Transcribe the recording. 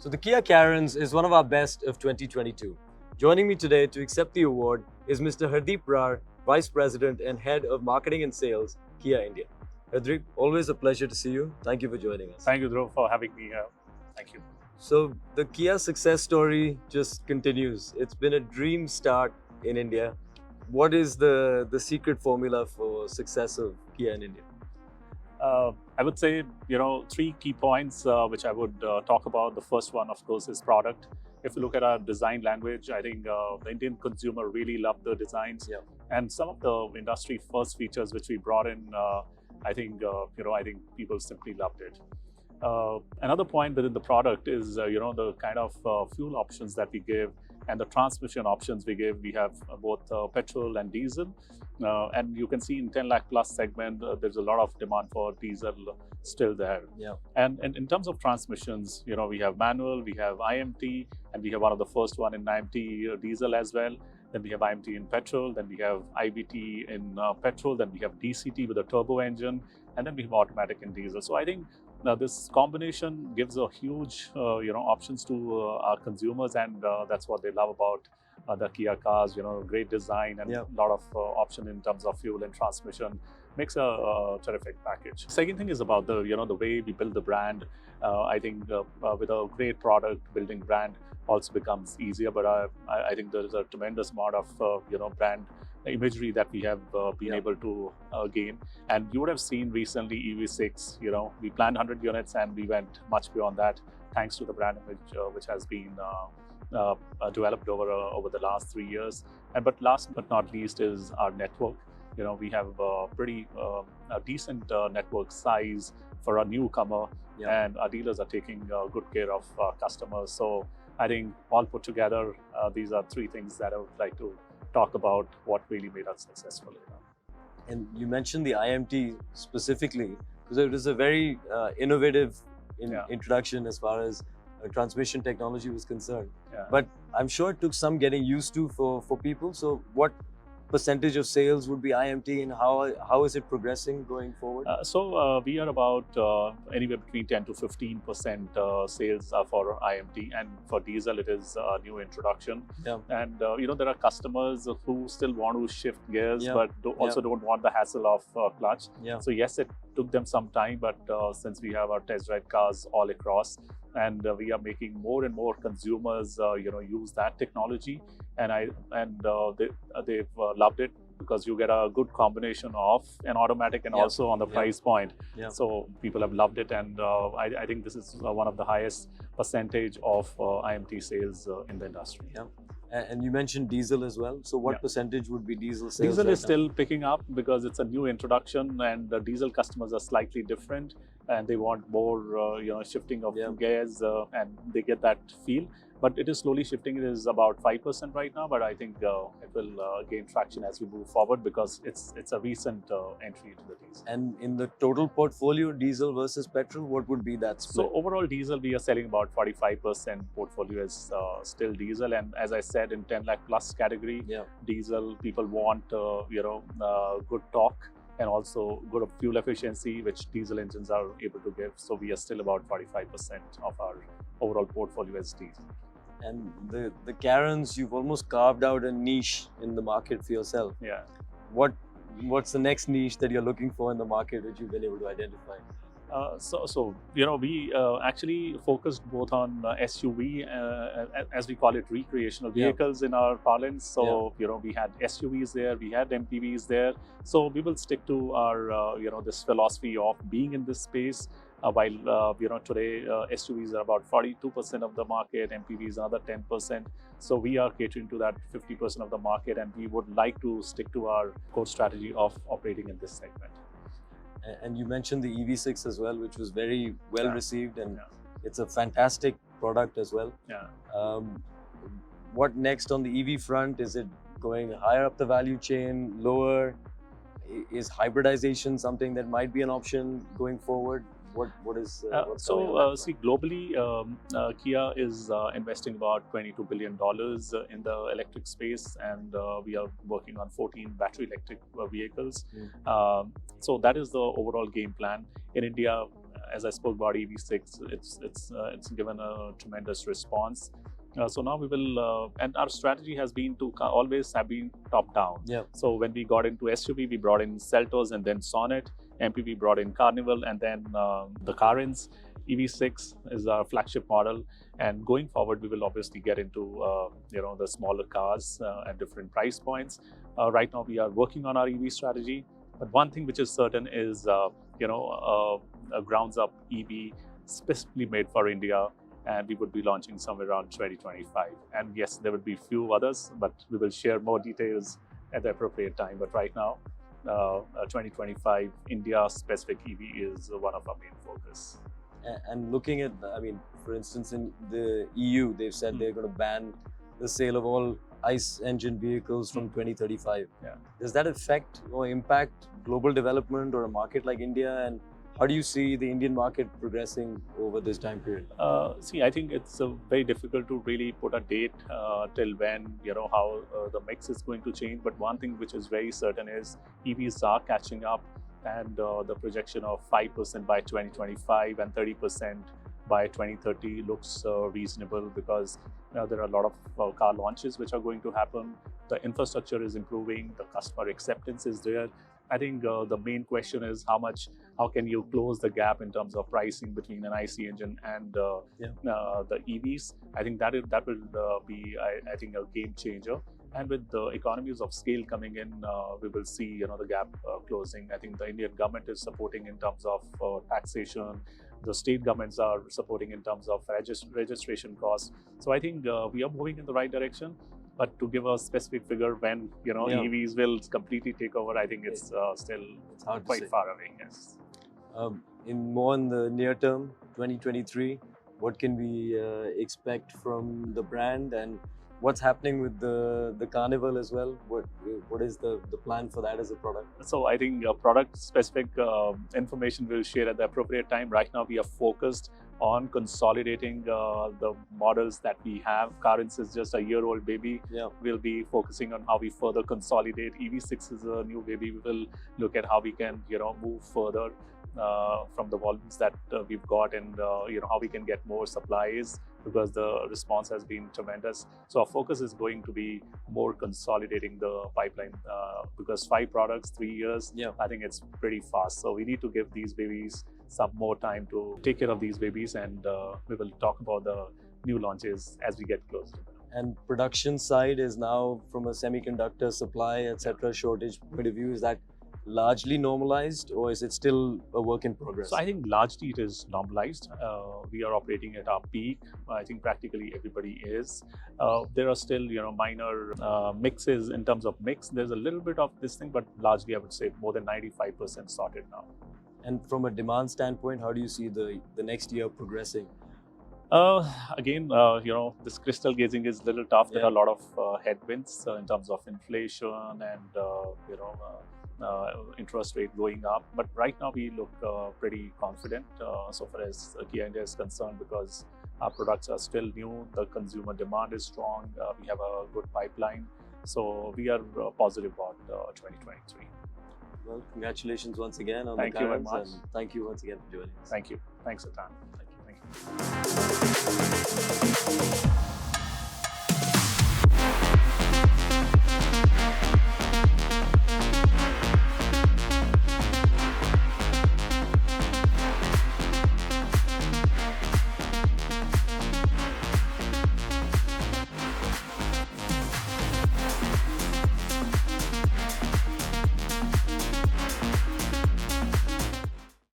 So the Kia Carens is one of our best of 2022. Joining me today to accept the award is Mr. Hardeep Brar, Vice President and Head of Marketing and Sales, Kia India. Hardeep, always a pleasure to see you. Thank you for joining us. Thank you, Dhruv, for having me here. Thank you. So the Kia success story just continues. It's been a dream start in India. What is the secret formula for success of Kia in India? I would say, three key points which I would talk about. The first one, of course, is product. If you look at our design language, I think the Indian consumer really loved the designs. Yeah. And some of the industry first features which we brought in, I think people simply loved it. Another point within the product is, the kind of fuel options that we give and the transmission options we give. We have both petrol and diesel. And you can see in 10 lakh plus segment, there's a lot of demand for diesel still there. Yeah. And in terms of transmissions, we have manual, we have IMT, and we have one of the first one in IMT diesel as well. Then we have IMT in petrol, then we have IBT in petrol, then we have DCT with a turbo engine, and then we have automatic in diesel. So I think this combination gives a huge, options to our consumers, and that's what they love about the Kia cars. Great design and a lot of option in terms of fuel and transmission. Makes a terrific package. Second thing is about the the way we build the brand. I think with a great product, building brand also becomes easier. But I think there is a tremendous amount of brand imagery that we have been able to gain. And you would have seen recently EV6. We planned 100 units and we went much beyond that, thanks to the brand image which has been developed over the last 3 years. But last but not least is our network. We have pretty decent network size for a newcomer, and our dealers are taking good care of customers. So I think all put together, these are three things that I would like to talk about what really made us successful. And you mentioned the IMT specifically because it was a very innovative introduction as far as transmission technology was concerned. But I'm sure it took some getting used to for people. So what percentage of sales would be IMT, and how is it progressing going forward? So we are about anywhere between 10 to 15% sales for IMT, and for diesel it is a new introduction. And there are customers who still want to shift gears, but also don't want the hassle of clutch. So yes, it took them some time, but since we have our test drive cars all across, and we are making more and more consumers use that technology, and they've loved it, because you get a good combination of an automatic and also on the price point. So people have loved it, and I think this is one of the highest percentage of IMT sales in the industry. And you mentioned diesel as well. So what percentage would be diesel sales? Diesel is still picking up because it's a new introduction, and the diesel customers are slightly different, and they want more shifting of gears, and they get that feel. But it is slowly shifting. It is about 5% right now, but I think it will gain traction as we move forward, because it's a recent entry into the diesel. And in the total portfolio, diesel versus petrol, what would be that split? So overall diesel, we are selling about 45% portfolio is still diesel. And as I said, in 10 lakh plus category, diesel, people want good torque and also good fuel efficiency, which diesel engines are able to give. So we are still about 45% of our overall portfolio is diesel. And the Carens, you've almost carved out a niche in the market for yourself. What's the next niche that you're looking for in the market, which you've been able to identify? We actually focused both on SUV, as we call it, recreational vehicles in our parlance. So we had SUVs there, we had MPVs there. So we will stick to our this philosophy of being in this space. While today SUVs are about 42% of the market, MPVs another 10%. So we are catering to that 50% of the market, and we would like to stick to our core strategy of operating in this segment. And you mentioned the EV6 as well, which was very well received, and it's a fantastic product as well. What next on the EV front? Is it going higher up the value chain, lower? Is hybridization something that might be an option going forward? What is see, globally, Kia is investing about $22 billion in the electric space, and we are working on 14 battery electric vehicles. So that is the overall game plan. In India, as I spoke about EV6, it's given a tremendous response. So now we will, and our strategy has been to always have been top down. Yeah. So when we got into SUV, we brought in Seltos and then Sonnet. MPV brought in Carnival and then the Carens. EV6 is our flagship model, and going forward, we will obviously get into the smaller cars at different price points. Right now, we are working on our EV strategy, but one thing which is certain is a grounds-up EV specifically made for India, and we would be launching somewhere around 2025. And yes, there would be few others, but we will share more details at the appropriate time. But right now, 2025 India-specific EV is one of our main focus. And looking at, for instance, in the EU, they've said they're going to ban the sale of all ICE engine vehicles from 2035. Yeah. Does that affect or impact global development or a market like India? And how do you see the Indian market progressing over this time period? I think it's very difficult to really put a date till when, how the mix is going to change. But one thing which is very certain is EVs are catching up, and the projection of 5% by 2025 and 30% by 2030 looks reasonable, because there are a lot of car launches which are going to happen. The infrastructure is improving, the customer acceptance is there. I think the main question is how can you close the gap in terms of pricing between an IC engine and the EVs. I think that will be I think a game changer. And with the economies of scale coming in, we will see the gap closing. I think the Indian government is supporting in terms of taxation. The state governments are supporting in terms of registration costs. So I think we are moving in the right direction. But to give a specific figure when EVs will completely take over, I think it's still quite far away. Yes. In the near term, 2023, what can we expect from the brand, and what's happening with the Carnival as well? What is the plan for that as a product? So I think product-specific information we'll share at the appropriate time. Right now, we are focused on consolidating the models that we have. Carens is just a year-old baby. Yeah. We'll be focusing on how we further consolidate. EV6 is a new baby. We will look at how we can move further from the volumes that we've got, and how we can get more supplies, because the response has been tremendous. So our focus is going to be more consolidating the pipeline, because 5 products, 3 years, I think it's pretty fast. So we need to give these babies some more time to take care of these babies, and we will talk about the new launches as we get closer to them. And production side is now, from a semiconductor supply, etc., shortage point of view, is that largely normalized, or is it still a work in progress? So I think largely it is normalized. We are operating at our peak. I think practically everybody is. There are still minor mixes in terms of mix. There's a little bit of this thing, but largely I would say more than 95% sorted now. And from a demand standpoint, how do you see the next year progressing? Again, this crystal gazing is a little tough. There are a lot of headwinds in terms of inflation and interest rate going up. But right now we look pretty confident so far as Kia India is concerned, because our products are still new. The consumer demand is strong. We have a good pipeline. So we are positive about 2023. Well, congratulations once again on the Carens. Thank you very much. And thank you once again for joining us. Thank you. Thanks, Atan. Thank you.